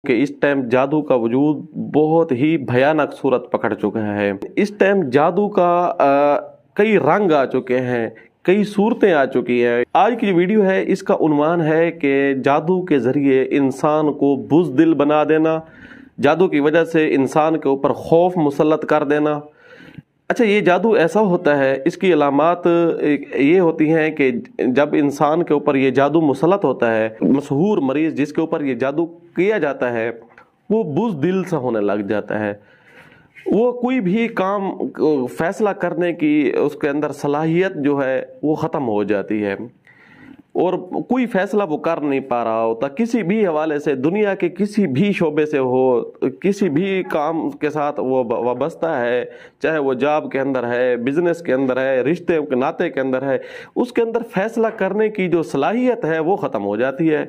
कि इस टाइम जादू का वजूद बहुत ही भयानक सूरत पकड़ चुका है। इस टाइम जादू का कई रंग आ चुके हैं, कई सूरतें आ चुकी हैं। आज की जो वीडियो है इसका उन्वान है कि जादू के जरिए इंसान को बुज़दिल बना देना, जादू की वजह से इंसान के ऊपर खौफ मुसल्लत कर देना। अच्छा, ये जादू ऐसा होता है, इसकी अलामात ये होती हैं कि जब इंसान के ऊपर ये जादू मुसल्लत होता है, मशहूर मरीज जिसके ऊपर ये जादू किया जाता है वो बुज़दिल सा होने लग जाता है। वो कोई भी काम फैसला करने की उसके अंदर सलाहियत जो है वो ख़त्म हो जाती है और कोई फैसला वो कर नहीं पा रहा होता। किसी भी हवाले से, दुनिया के किसी भी शोबे से हो, किसी भी काम के साथ वो वाबस्ता है, चाहे वो जॉब के अंदर है, बिजनेस के अंदर है, रिश्ते के नाते के अंदर है, उसके अंदर फैसला करने की जो सलाहियत है वो ख़त्म हो जाती है।